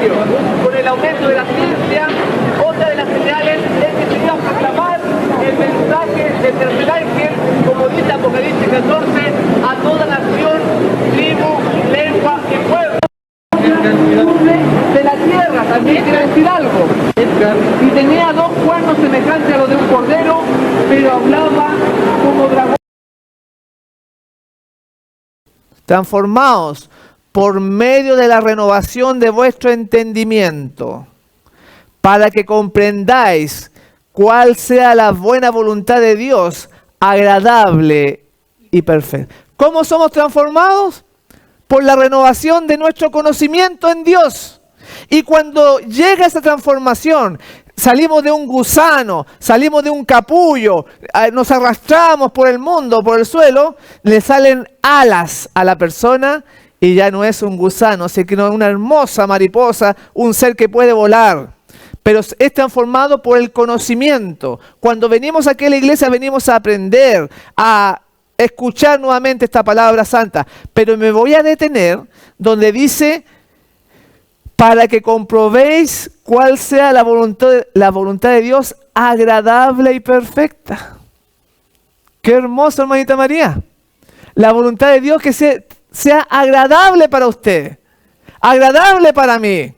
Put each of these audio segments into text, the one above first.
cambio, con el aumento de la ciencia, otra de las señales es que se iba a proclamar el mensaje del tercer ángel, como dice Apocalipsis 14, a toda nación, tribu, lengua y pueblo. De la tierra también quiere decir algo. Y tenía dos cuernos semejantes a los de un cordero, pero hablaba como dragón. Transformaos por medio de la renovación de vuestro entendimiento, para que comprendáis cuál sea la buena voluntad de Dios, agradable y perfecta. ¿Cómo somos transformados? Por la renovación de nuestro conocimiento en Dios. Y cuando llega esa transformación, salimos de un gusano, salimos de un capullo, nos arrastramos por el mundo, por el suelo, le salen alas a la persona y ya no es un gusano, sino una hermosa mariposa, un ser que puede volar. Pero es transformado por el conocimiento. Cuando venimos aquí a la iglesia venimos a aprender, a escuchar nuevamente esta palabra santa. Pero me voy a detener donde dice, para que comprobéis cuál sea la voluntad de Dios agradable y perfecta. Qué hermoso, hermanita María. La voluntad de Dios que sea agradable para usted, agradable para mí.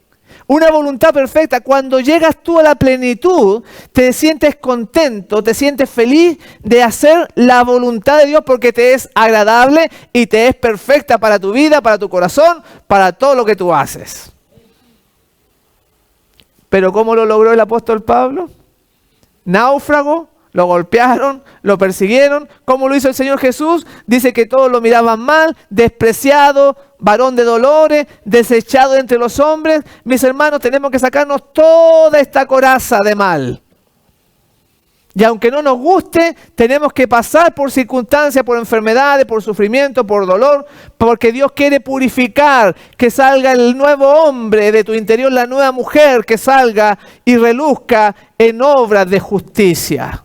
Una voluntad perfecta. Cuando llegas tú a la plenitud, te sientes contento, te sientes feliz de hacer la voluntad de Dios porque te es agradable y te es perfecta para tu vida, para tu corazón, para todo lo que tú haces. Pero ¿cómo lo logró el apóstol Pablo? Náufrago, lo golpearon, lo persiguieron. ¿Cómo lo hizo el Señor Jesús? Dice que todos lo miraban mal, despreciado, varón de dolores, desechado entre los hombres. Mis hermanos, tenemos que sacarnos toda esta coraza de mal. Y aunque no nos guste, tenemos que pasar por circunstancias, por enfermedades, por sufrimiento, por dolor, porque Dios quiere purificar, que salga el nuevo hombre de tu interior, la nueva mujer que salga y reluzca en obras de justicia.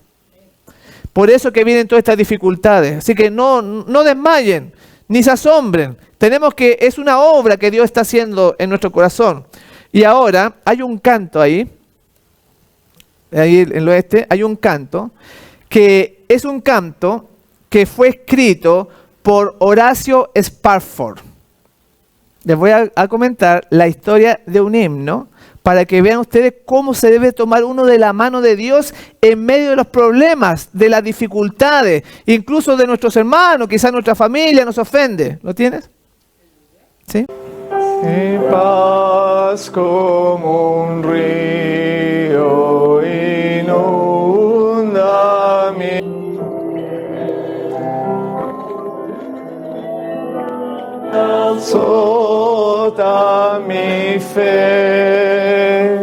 Por eso que vienen todas estas dificultades. Así que no desmayen, ni se asombren. Es una obra que Dios está haciendo en nuestro corazón. Y ahora hay un canto ahí en el oeste, hay un canto que es un canto que fue escrito por Horacio Spafford. Les voy a comentar la historia de un himno para que vean ustedes cómo se debe tomar uno de la mano de Dios en medio de los problemas, de las dificultades, incluso de nuestros hermanos, quizás nuestra familia nos ofende. ¿Lo tienes? ¿Sí? Mi paz como un río inunda mi azota mi fe,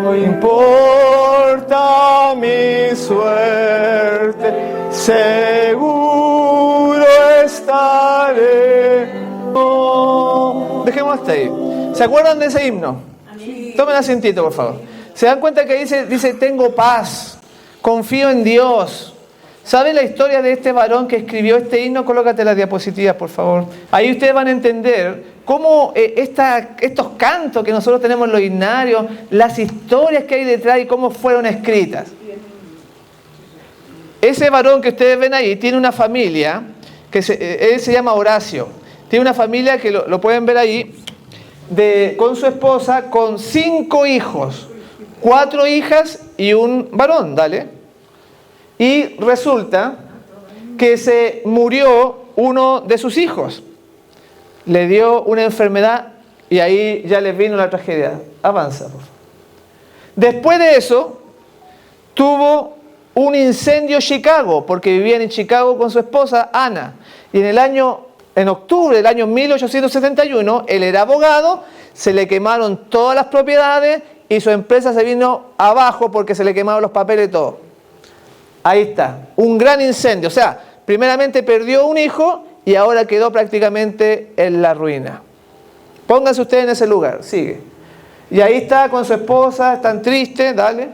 no importa mi suerte, seguro estaré. Dejemos hasta ahí. ¿Se acuerdan de ese himno? Sí. Tomen asientito, por favor. ¿Se dan cuenta que dice tengo paz, confío en Dios? ¿Saben la historia de este varón que escribió este himno? Colócate las diapositivas, por favor. Ahí ustedes van a entender cómo estos cantos que nosotros tenemos en los himnarios, las historias que hay detrás y cómo fueron escritas. Ese varón que ustedes ven ahí tiene una familia, él se llama Horacio. Tiene una familia que lo pueden ver ahí, con su esposa, con 5 hijos, 4 hijas y un varón, dale. Y resulta que se murió uno de sus hijos. Le dio una enfermedad y ahí ya les vino la tragedia. Avanza, por favor. Después de eso, tuvo un incendio en Chicago, porque vivían en Chicago con su esposa, Ana. Y en octubre del año 1871, él era abogado, se le quemaron todas las propiedades y su empresa se vino abajo porque se le quemaron los papeles y todo. Ahí está, un gran incendio. O sea, primeramente perdió un hijo y ahora quedó prácticamente en la ruina. Pónganse ustedes en ese lugar, sigue. Y ahí está con su esposa, están tristes, dale.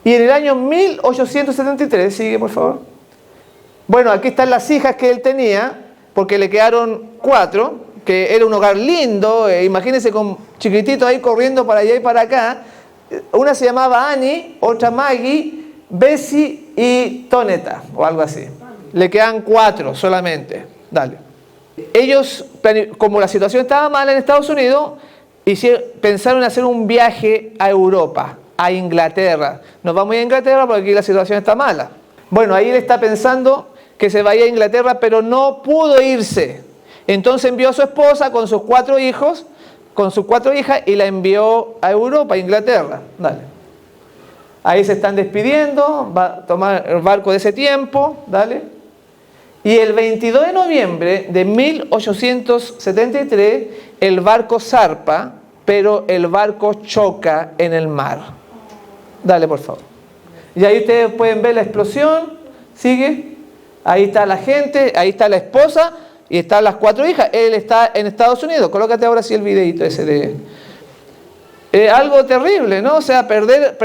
Y en el año 1873, sigue por favor. Bueno, aquí están las hijas que él tenía, porque le quedaron 4, que era un hogar lindo, imagínense con chiquititos ahí corriendo para allá y para acá. Una se llamaba Annie, otra Maggie, Bessie y Toneta, o algo así. Le quedan 4 solamente. Dale. Ellos, como la situación estaba mala en Estados Unidos, pensaron en hacer un viaje a Europa, a Inglaterra. Nos vamos a ir a Inglaterra porque aquí la situación está mala. Bueno, ahí él está pensando que se vaya a Inglaterra, pero no pudo irse. Entonces envió a su esposa con sus 4 hijos, con sus 4 hijas, y la envió a Europa, a Inglaterra. Dale. Ahí se están despidiendo, va a tomar el barco de ese tiempo, dale. Y el 22 de noviembre de 1873, el barco zarpa, pero el barco choca en el mar. Dale, por favor. Y ahí ustedes pueden ver la explosión, sigue. Ahí está la gente, ahí está la esposa y están las 4 hijas. Él está en Estados Unidos. Colócate ahora sí el videito ese de... algo terrible, ¿no? O sea, perder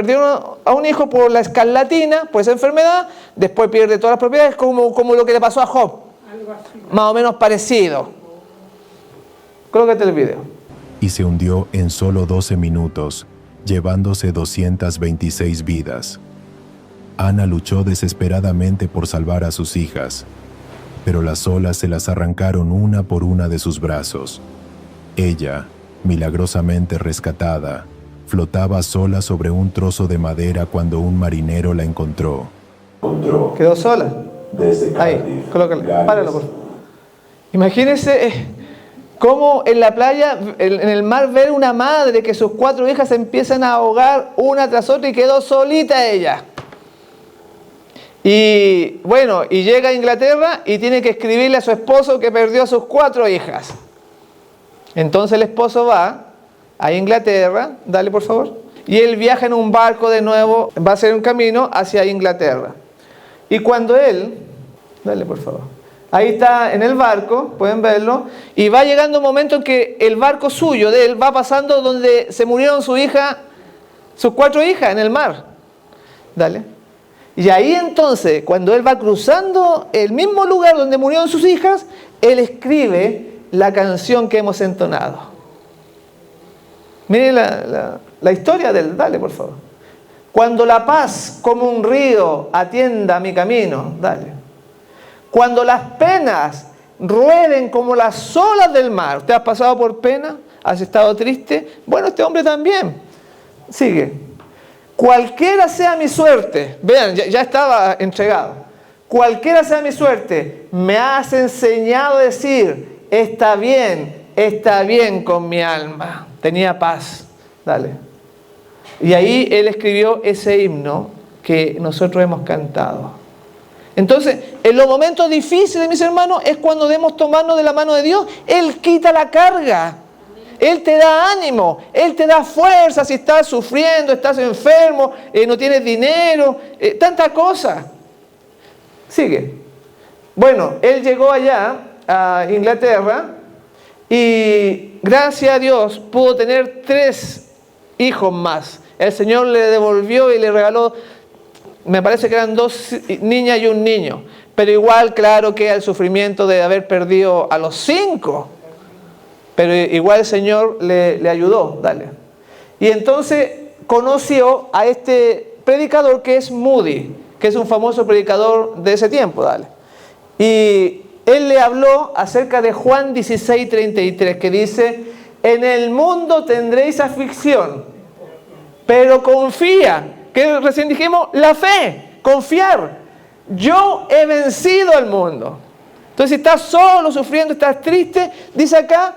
a un hijo por la escarlatina, por esa enfermedad, después pierde todas las propiedades, como lo que le pasó a Job. Algo así. Más o menos parecido. Colócate el video. Y se hundió en solo 12 minutos, llevándose 226 vidas. Ana luchó desesperadamente por salvar a sus hijas, pero las olas se las arrancaron una por una de sus brazos. Ella, milagrosamente rescatada, flotaba sola sobre un trozo de madera cuando un marinero la encontró. ¿Quedó sola? Ahí, colócale, páralo por favor. Imagínense cómo en la playa, en el mar, ver una madre que sus 4 hijas se empiezan a ahogar una tras otra y quedó solita ella. Y bueno, y llega a Inglaterra y tiene que escribirle a su esposo que perdió a sus 4 hijas. Entonces el esposo va a Inglaterra, dale por favor, y él viaja en un barco de nuevo, va a hacer un camino hacia Inglaterra. Y cuando él, dale por favor, ahí está en el barco, pueden verlo, y va llegando un momento en que el barco suyo, de él, va pasando donde se murieron sus 4 hijas en el mar. Dale. Y ahí entonces, cuando él va cruzando el mismo lugar donde murieron sus hijas, él escribe la canción que hemos entonado. Miren la historia del... Dale, por favor. Cuando la paz como un río atienda mi camino. Dale. Cuando las penas rueden como las olas del mar. ¿Usted ha pasado por pena? ¿Has estado triste? Bueno, este hombre también. Sigue. Cualquiera sea mi suerte. Vean, ya estaba entregado. Cualquiera sea mi suerte, me has enseñado a decir... Está bien con mi alma. Tenía paz. Dale. Y ahí él escribió ese himno que nosotros hemos cantado. Entonces, en los momentos difíciles, mis hermanos, es cuando debemos tomarnos de la mano de Dios. Él quita la carga. Él te da ánimo. Él te da fuerza si estás sufriendo, estás enfermo, no tienes dinero, tanta cosa. Sigue. Bueno, él llegó allá a Inglaterra y gracias a Dios pudo tener 3 hijos más. El Señor le devolvió y le regaló, me parece que eran 2 niñas y un niño, pero igual claro que el sufrimiento de haber perdido a los 5, pero igual el Señor le ayudó. Dale. Y entonces conoció a este predicador que es Moody, que es un famoso predicador de ese tiempo. Dale. Y él le habló acerca de Juan 16:33, que dice: en el mundo tendréis aflicción, pero confía. ¿Qué recién dijimos? La fe, confiar. Yo he vencido al mundo. Entonces, si estás solo, sufriendo, estás triste, dice acá: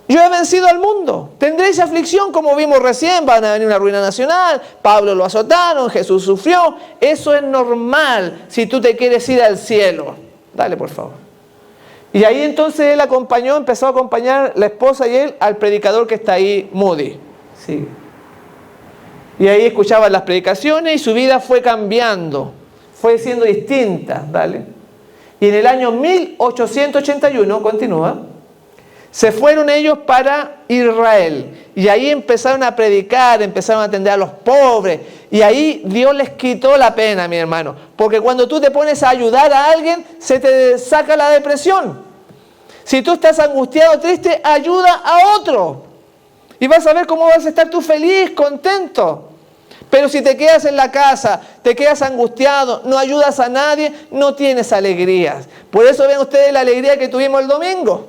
yo he vencido al mundo. Tendréis aflicción, como vimos recién, van a venir una ruina nacional, Pablo lo azotaron, Jesús sufrió. Eso es normal si tú te quieres ir al cielo. Dale, por favor. Y ahí entonces él empezó a acompañar la esposa y él al predicador que está ahí, Moody. Sí. Y ahí escuchaban las predicaciones y su vida fue cambiando, fue siendo distinta. Dale. Y en el año 1881, continúa, se fueron ellos para Israel. Y ahí empezaron a predicar, empezaron a atender a los pobres. Y ahí Dios les quitó la pena, mi hermano. Porque cuando tú te pones a ayudar a alguien, se te saca la depresión. Si tú estás angustiado, triste, ayuda a otro. Y vas a ver cómo vas a estar tú feliz, contento. Pero si te quedas en la casa, te quedas angustiado, no ayudas a nadie, no tienes alegrías. Por eso ven ustedes la alegría que tuvimos el domingo.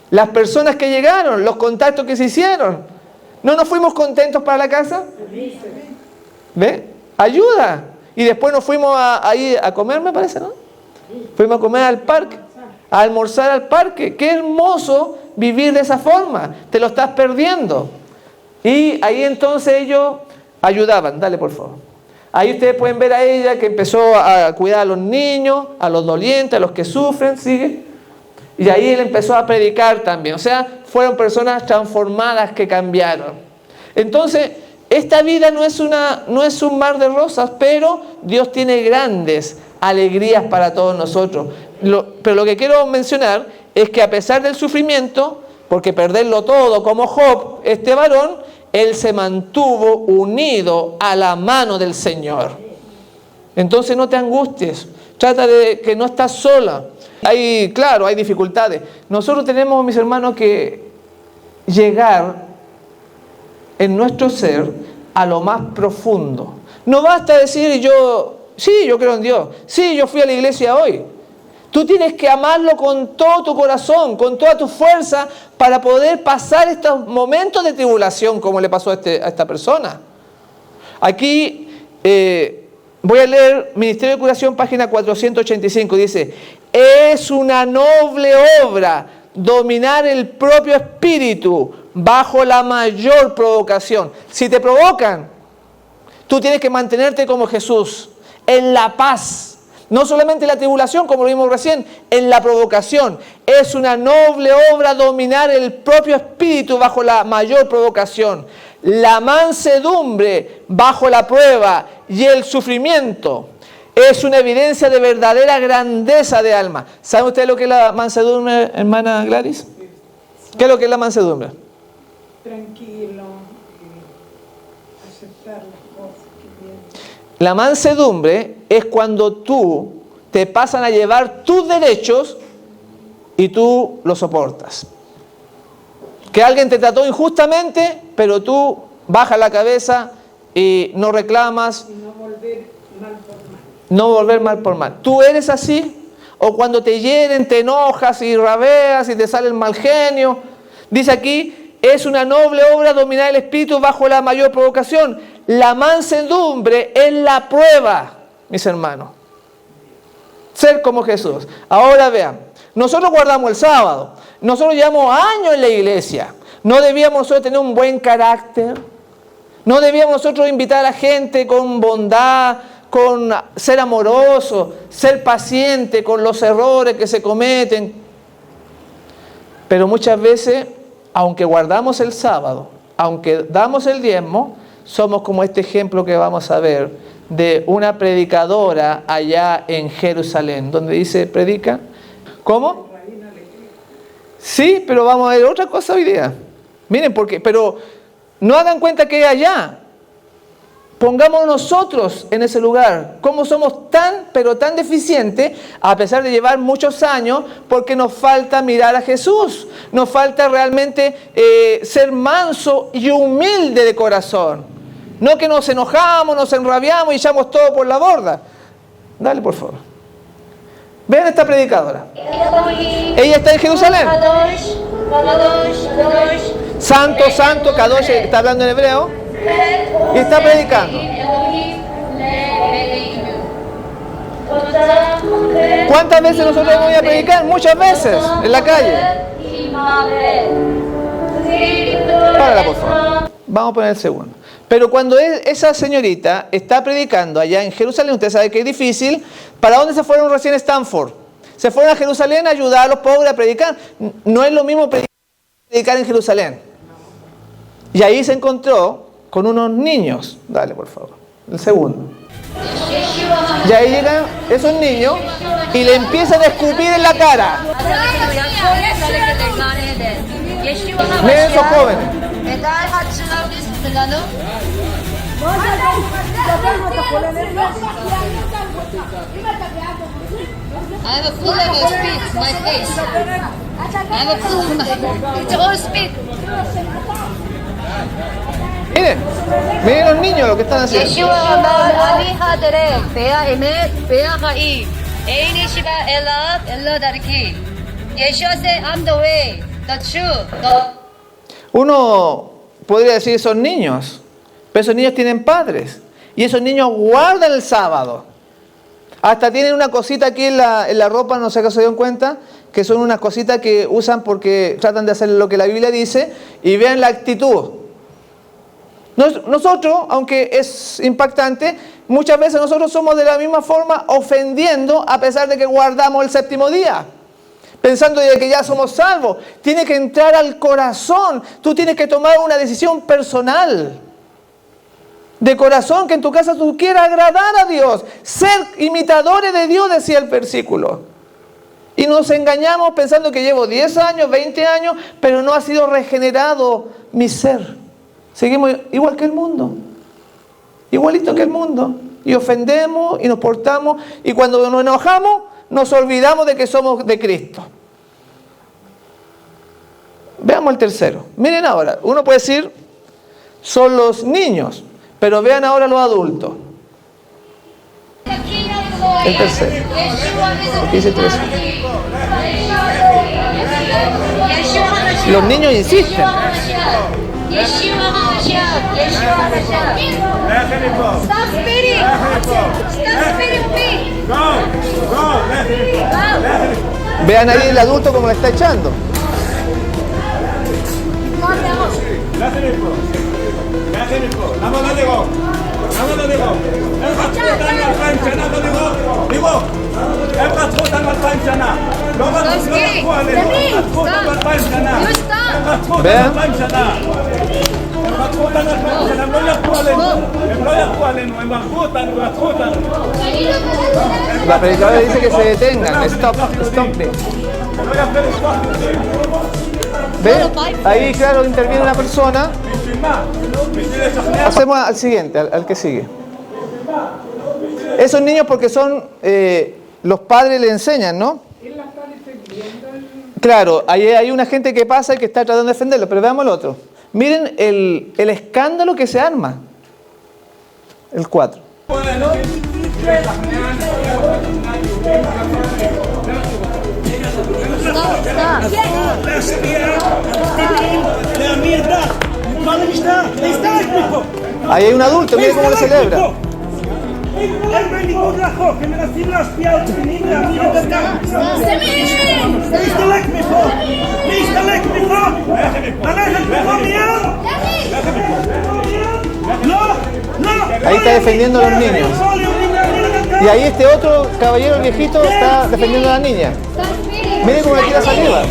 Las personas que llegaron, los contactos que se hicieron. ¿No nos fuimos contentos para la casa? ¿Ve? Ayuda. Y después nos fuimos ahí a comer, me parece, ¿no? Fuimos a comer al parque, a almorzar al parque. Qué hermoso vivir de esa forma. Te lo estás perdiendo. Y ahí entonces ellos ayudaban. Dale, por favor. Ahí ustedes pueden ver a ella que empezó a cuidar a los niños, a los dolientes, a los que sufren. Sigue. Y ahí él empezó a predicar también. O sea, fueron personas transformadas que cambiaron. Entonces, esta vida no es un mar de rosas, pero Dios tiene grandes alegrías para todos nosotros. Pero lo que quiero mencionar es que a pesar del sufrimiento, porque perderlo todo como Job, este varón, él se mantuvo unido a la mano del Señor. Entonces no te angusties, trata de que no estás sola. Claro, hay dificultades. Nosotros tenemos, mis hermanos, que llegar en nuestro ser a lo más profundo. No basta decir yo creo en Dios, sí, yo fui a la iglesia hoy. Tú tienes que amarlo con todo tu corazón, con toda tu fuerza, para poder pasar estos momentos de tribulación como le pasó a esta persona. Aquí voy a leer Ministerio de Curación, página 485, dice: es una noble obra dominar el propio espíritu bajo la mayor provocación. Si te provocan, tú tienes que mantenerte como Jesús, en la paz. No solamente en la tribulación, como lo vimos recién, en la provocación. Es una noble obra dominar el propio espíritu bajo la mayor provocación. La mansedumbre bajo la prueba y el sufrimiento es una evidencia de verdadera grandeza de alma. ¿Sabe usted lo que es la mansedumbre, hermana Gladys? ¿Qué es lo que es la mansedumbre? Tranquilo, aceptar las cosas que vienen. La mansedumbre es cuando tú te pasan a llevar tus derechos y tú los soportas. Que alguien te trató injustamente, pero tú bajas la cabeza y no reclamas. Y no volver mal por mal. No volver mal por mal. ¿Tú eres así? O cuando te hieren, te enojas y rabeas y te sale el mal genio. Dice aquí, es una noble obra dominar el espíritu bajo la mayor provocación. La mansedumbre es la prueba, mis hermanos. Ser como Jesús. Ahora vean, nosotros guardamos el sábado. Nosotros llevamos años en la iglesia. ¿No debíamos nosotros tener un buen carácter? ¿No debíamos nosotros invitar a la gente con bondad, con ser amoroso, ser paciente con los errores que se cometen? Pero muchas veces, aunque guardamos el sábado, aunque damos el diezmo, somos como este ejemplo que vamos a ver de una predicadora allá en Jerusalén, donde dice, predica. ¿Cómo? Sí, pero vamos a ver otra cosa hoy día. Miren, pero no hagan cuenta que es allá. Pongamos nosotros en ese lugar. ¿Cómo somos pero tan deficientes, a pesar de llevar muchos años? Porque nos falta mirar a Jesús. Nos falta realmente ser manso y humilde de corazón. No que nos enojamos, nos enrabiamos y echamos todo por la borda. Dale, por favor. Vean esta predicadora. Ella está en Jerusalén. Santo, santo, Kadosh, está hablando en hebreo. Y está predicando. ¿Cuántas veces nosotros vamos a predicar? Muchas veces, en la calle. Párala, por favor. Vamos a poner el segundo. Pero cuando esa señorita está predicando allá en Jerusalén, usted sabe que es difícil. ¿Para dónde se fueron recién Stanford? Se fueron a Jerusalén a ayudar a los pobres a predicar. No es lo mismo predicar en Jerusalén. Y ahí se encontró con unos niños. Dale, por favor. El segundo. Y ahí llegan esos niños y le empiezan a escupir en la cara. Miren esos jóvenes. I have a full of spit my face. I have a full of my... It's all spit. Miren, miren los niños lo que están haciendo. Yeshua amar ani hadere. Bea emet, bea hai. Eini shiba ella darki. Yeshua say, I'm the way, the truth, the... Uno podría decir son niños, pero esos niños tienen padres. Y esos niños guardan el sábado. Hasta tienen una cosita aquí en la ropa, no sé si se dieron cuenta, que son unas cositas que usan porque tratan de hacer lo que la Biblia dice, y vean la actitud. Nosotros, aunque es impactante, muchas veces nosotros somos de la misma forma ofendiendo a pesar de que guardamos el séptimo día. Pensando de que ya somos salvos. Tiene que entrar al corazón. Tú tienes que tomar una decisión personal. De corazón, que en tu casa tú quieras agradar a Dios. Ser imitadores de Dios, decía el versículo. Y nos engañamos pensando que llevo 10 años, 20 años, pero no ha sido regenerado mi ser. Seguimos igual que el mundo. Igualito que el mundo. Y ofendemos y nos portamos. Y cuando nos enojamos, nos olvidamos de que somos de Cristo. Veamos el tercero. Miren ahora, uno puede decir, son los niños, pero vean ahora los adultos. El tercero. Aquí dice tres. Los niños insisten. Stop spitting! Stop spitting me! Vean ahí el adulto como le está echando. Vean. La predicadora dice que se detengan. Stop it. ¿Ven? Ahí, claro, interviene una persona. Hacemos al siguiente, al que sigue. Esos niños, porque son, los padres le enseñan, ¿no? Claro, ahí hay una gente que pasa y que está tratando de defenderlo, pero veamos el otro. Miren el escándalo que se arma. El 4. Ahí hay un adulto, miren cómo le celebra. Ahí está defendiendo a los niños. Y ahí este otro caballero viejito está defendiendo a la niña. Miren cómo le tira saliva.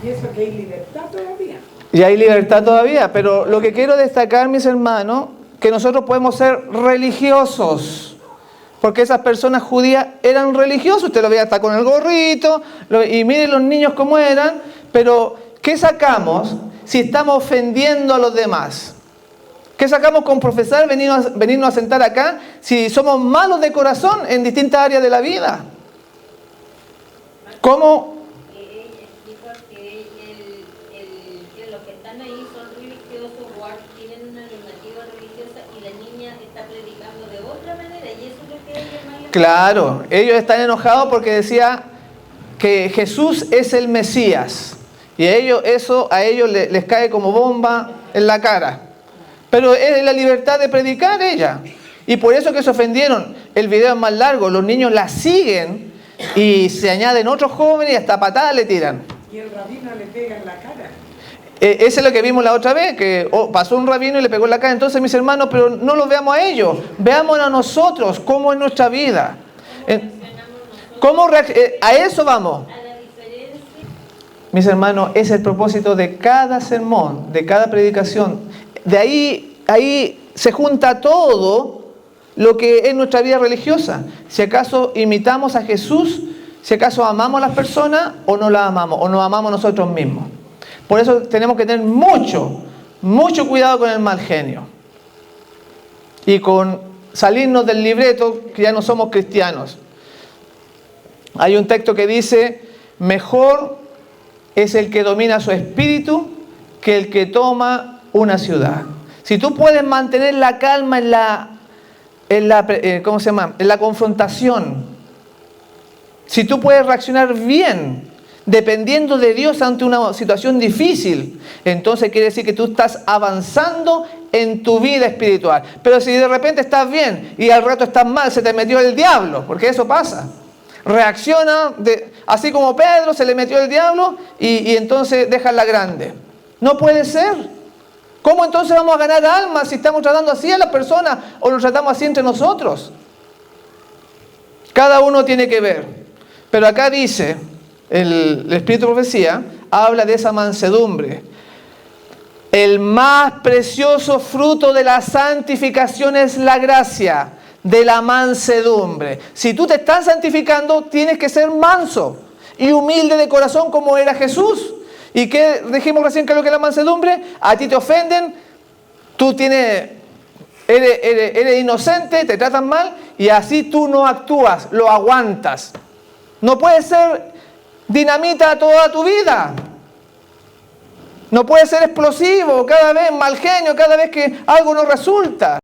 Y eso que hay libertad todavía. Y hay libertad todavía, pero lo que quiero destacar, mis hermanos, que nosotros podemos ser religiosos. Porque esas personas judías eran religiosos, usted lo veía hasta con el gorrito, y miren los niños cómo eran, pero ¿qué sacamos si estamos ofendiendo a los demás? ¿Qué sacamos con profesar, venirnos a sentar acá, si somos malos de corazón en distintas áreas de la vida? ¿Cómo? Dijo que los que están ahí son religiosos, tienen una normativa religiosa y la niña está predicando de otra manera, y eso es lo que ellos más... Claro, ellos están enojados porque decía que Jesús es el Mesías. Y a ellos les cae como bomba en la cara. Pero es la libertad de predicar ella. Y por eso que se ofendieron. El video es más largo, los niños la siguen y se añaden otros jóvenes y hasta patadas le tiran. Y el rabino le pega en la cara. Eso es lo que vimos la otra vez, que pasó un rabino y le pegó en la cara. Entonces, mis hermanos, pero no los veamos a ellos, veamos a nosotros, cómo es nuestra vida. A eso vamos. Mis hermanos, es el propósito de cada sermón, de cada predicación. De ahí ahí se junta todo lo que es nuestra vida religiosa. Si acaso imitamos a Jesús, si acaso amamos a las personas o no las amamos, o nos amamos nosotros mismos. Por eso tenemos que tener mucho cuidado con el mal genio. Y con salirnos del libreto que ya no somos cristianos. Hay un texto que dice, mejor es el que domina su espíritu que el que toma una ciudad. Si tú puedes mantener la calma en la confrontación, si tú puedes reaccionar bien, dependiendo de Dios ante una situación difícil, entonces quiere decir que tú estás avanzando en tu vida espiritual. Pero si de repente estás bien y al rato estás mal, se te metió el diablo, porque eso pasa. Reacciona, así como Pedro se le metió el diablo y entonces deja la grande. No puede ser. ¿Cómo entonces vamos a ganar almas si estamos tratando así a las personas o nos tratamos así entre nosotros? Cada uno tiene que ver. Pero acá dice, el Espíritu de Profecía habla de esa mansedumbre. El más precioso fruto de la santificación es la gracia de la mansedumbre. Si tú te estás santificando, tienes que ser manso y humilde de corazón como era Jesús. ¿Y qué dijimos recién que es lo que es la mansedumbre? A ti te ofenden, tú eres inocente, te tratan mal y así tú no actúas, lo aguantas. No puedes ser dinamita toda tu vida. No puedes ser explosivo, cada vez mal genio, cada vez que algo no resulta.